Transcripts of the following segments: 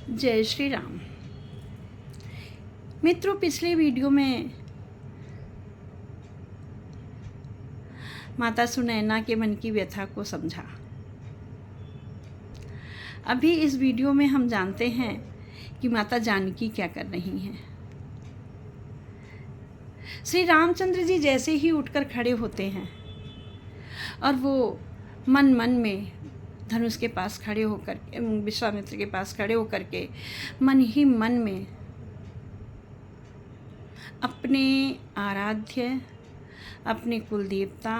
जय श्री राम। मित्रों, पिछले वीडियो में माता सुनैना के मन की व्यथा को समझा। अभी इस वीडियो में हम जानते हैं कि माता जानकी क्या कर रही हैं। श्री रामचंद्र जी जैसे ही उठकर खड़े होते हैं और वो मन मन में धनुष के पास खड़े होकर, विश्वामित्र के पास खड़े होकर के मन ही मन में अपने आराध्य, अपने कुल देवता,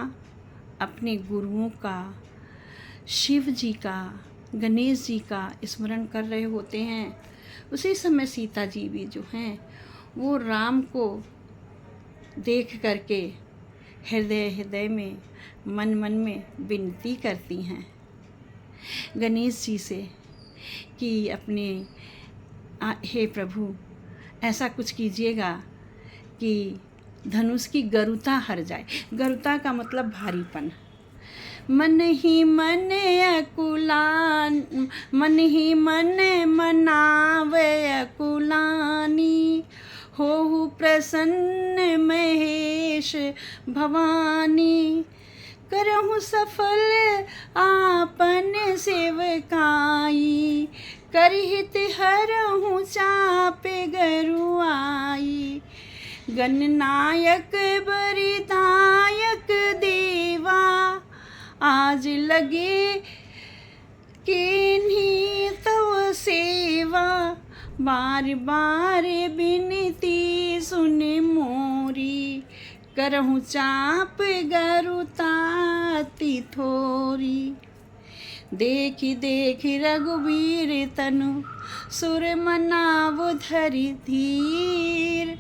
अपने गुरुओं का, शिव जी का, गणेश जी का स्मरण कर रहे होते हैं। उसी समय सीता जी भी जो हैं वो राम को देख करके हृदय हृदय में, मन मन में विनती करती हैं गणेश जी से कि अपने हे प्रभु, ऐसा कुछ कीजिएगा कि धनुष की गरुता हर जाए। गरुता का मतलब भारीपन। मन ही मन अकुलान, मन ही मन मनावे अकुलानी, होहु प्रसन्न महेश भवानी, करहु सफल आपन सेवकाई, करहित हरहु चाप गरुआई, गणनायक बरिदायक देवा, आज लगे किन्हीं तव सेवा, बार बार बिनती सुन मोरी, करहु चाप गरुताति थोरी, देखि देखि रघुवीर तनु, सुर मनाव धरि धीर,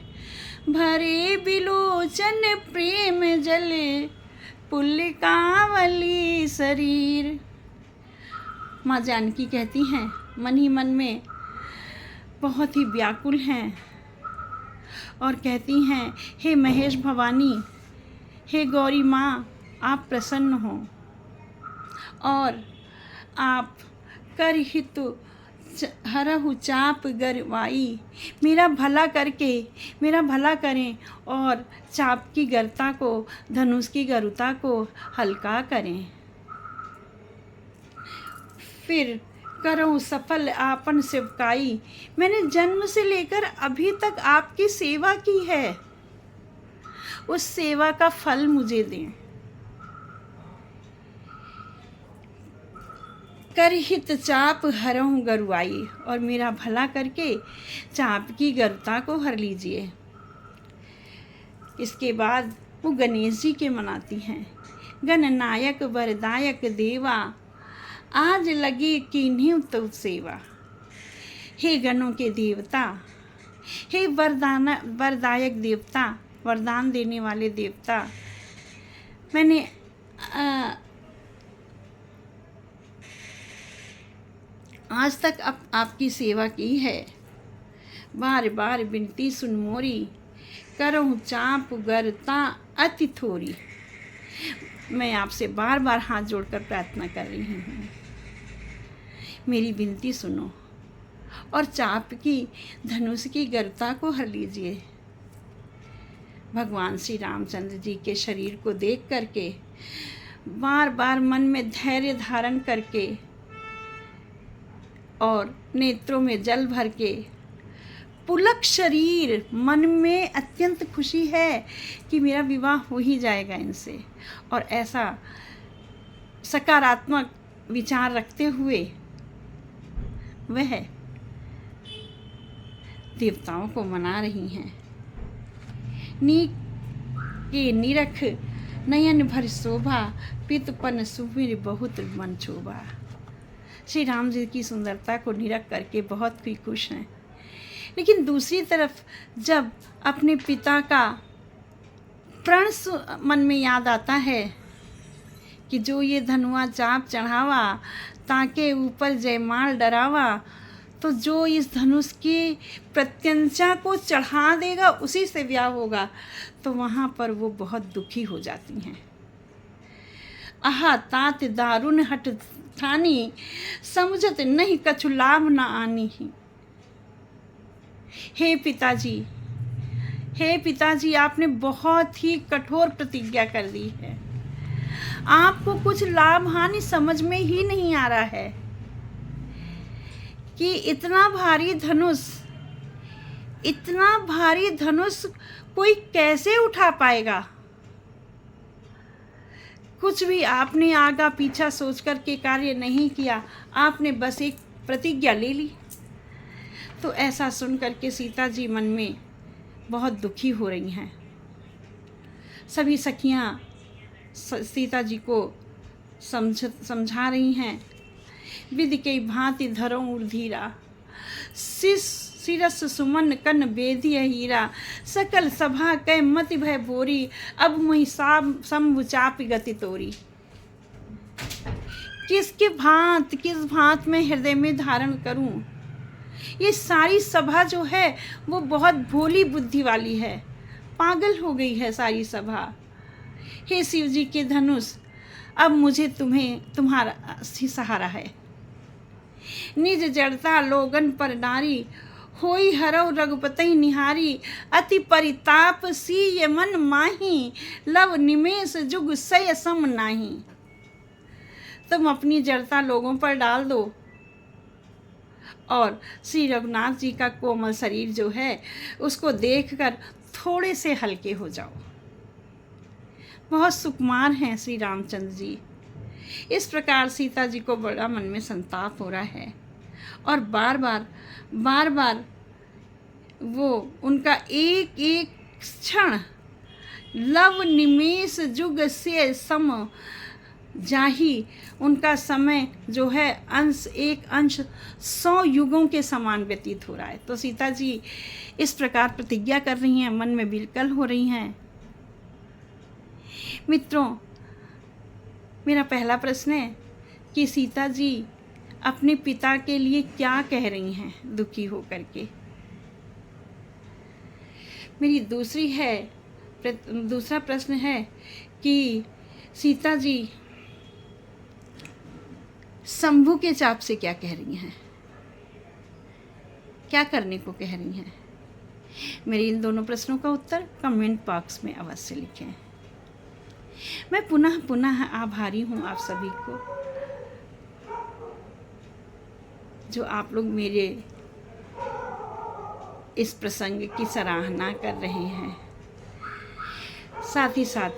भरे बिलोचन प्रेम जल, पुलकावली शरीर। माँ जानकी कहती हैं, मन ही मन में बहुत ही व्याकुल हैं और कहती हैं, हे महेश भवानी, हे गौरी माँ, आप प्रसन्न हो और आप कर हितु हरहु चाप गरवाई, मेरा भला करके, मेरा भला करें और चाप की गरता को, धनुष की गरुता को हल्का करें। फिर करऊँ सफल आपन सेवकाई, मैंने जन्म से लेकर अभी तक आपकी सेवा की है, उस सेवा का फल मुझे दें। कर हित चाप हरहु गरुआई, और मेरा भला करके चाप की गरुता को हर लीजिए। इसके बाद वो गणेश जी के मनाती हैं, गणनायक वरदायक देवा, आज लगी किन्हीं तो सेवा। हे गणों के देवता, हे वरदायक देवता, वरदान देने वाले देवता, मैंने आज तक आपकी सेवा की है, बार बार बिनती सुन मोरी, करहु चाप गरता अति थोरी। मैं आपसे बार बार हाथ जोड़कर प्रार्थना कर रही हूँ, मेरी विनती सुनो और चाप की, धनुष की गरुता को हर लीजिए। भगवान श्री रामचंद्र जी के शरीर को देख करके, बार बार मन में धैर्य धारण करके और नेत्रों में जल भर के, पुलक शरीर, मन में अत्यंत खुशी है कि मेरा विवाह हो ही जाएगा इनसे, और ऐसा सकारात्मक विचार रखते हुए वह देवताओं को मना रही हैं। नीक के निरख नयन भर शोभा, पितपन सुमिर बहुत मन क्षोभा। श्री राम जी की सुंदरता को निरख करके बहुत ही खुश हैं, लेकिन दूसरी तरफ जब अपने पिता का प्रण मन में याद आता है कि जो ये धनुआ चाप चढ़ावा, ताके ऊपर जयमाल डरावा, तो जो इस धनुष की प्रत्यंचा को चढ़ा देगा उसी से ब्याह होगा, तो वहाँ पर वो बहुत दुखी हो जाती हैं। आहा तात दारुण हट ठानी, समझत नहीं कछु लाभ न आनी ही। हे पिताजी, हे पिताजी, आपने बहुत ही कठोर प्रतिज्ञा कर दी है। आपको कुछ लाभ हानि समझ में ही नहीं आ रहा है कि इतना भारी धनुष कोई कैसे उठा पाएगा। कुछ भी आपने आगा पीछा सोच कर के कार्य नहीं किया, आपने बस एक प्रतिज्ञा ले ली। तो ऐसा सुन कर के सीता जी मन में बहुत दुखी हो रही हैं। सभी सखियां सीता जी को समझा रही हैं। विधि के भांति धरो ऊर्धीरा, सिरस सुमन कन बेधिय हीरा, सकल सभा कै मति भय बोरी, अब मुहि शंभु चापि गति तोरी। किस भांत में हृदय में धारण करूं। ये सारी सभा जो है वो बहुत भोली बुद्धि वाली है, पागल हो गई है सारी सभा। हे शिव जी के धनुष, अब मुझे तुम्हारा ही सहारा है। निज जड़ता लोगन पर नारी, होई हरौ रघुपति निहारी, अति परिताप सीय मन माही, लव निमेष जुग सय सम नाही। तुम अपनी जड़ता लोगों पर डाल दो और श्री रघुनाथ जी का कोमल शरीर जो है उसको देखकर थोड़े से हल्के हो जाओ। बहुत सुकुमार हैं श्री रामचंद्र जी। इस प्रकार सीता जी को बड़ा मन में संताप हो रहा है और बार बार वो उनका एक एक क्षण लव निमेष जुग से सम जाही, उनका समय जो है एक अंश 100 युगों के समान व्यतीत हो रहा है। तो सीता जी इस प्रकार प्रतिज्ञा कर रही हैं, मन में विकल हो रही हैं। मित्रों, मेरा पहला प्रश्न है कि सीता जी अपने पिता के लिए क्या कह रही हैं दुखी होकर के। मेरी दूसरा प्रश्न है कि सीता जी शंभू के चाप से क्या कह रही हैं, क्या करने को कह रही हैं। मेरे इन दोनों प्रश्नों का उत्तर कमेंट बॉक्स में अवश्य लिखें। मैं पुनः आभारी हूँ आप सभी को जो आप लोग मेरे इस प्रसंग की सराहना कर रहे हैं। साथ ही साथ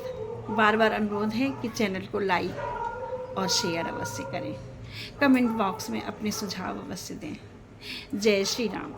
बार बार अनुरोध है कि चैनल को लाइक और शेयर अवश्य करें। कमेंट बॉक्स में अपने सुझाव अवश्य दें। जय श्री राम।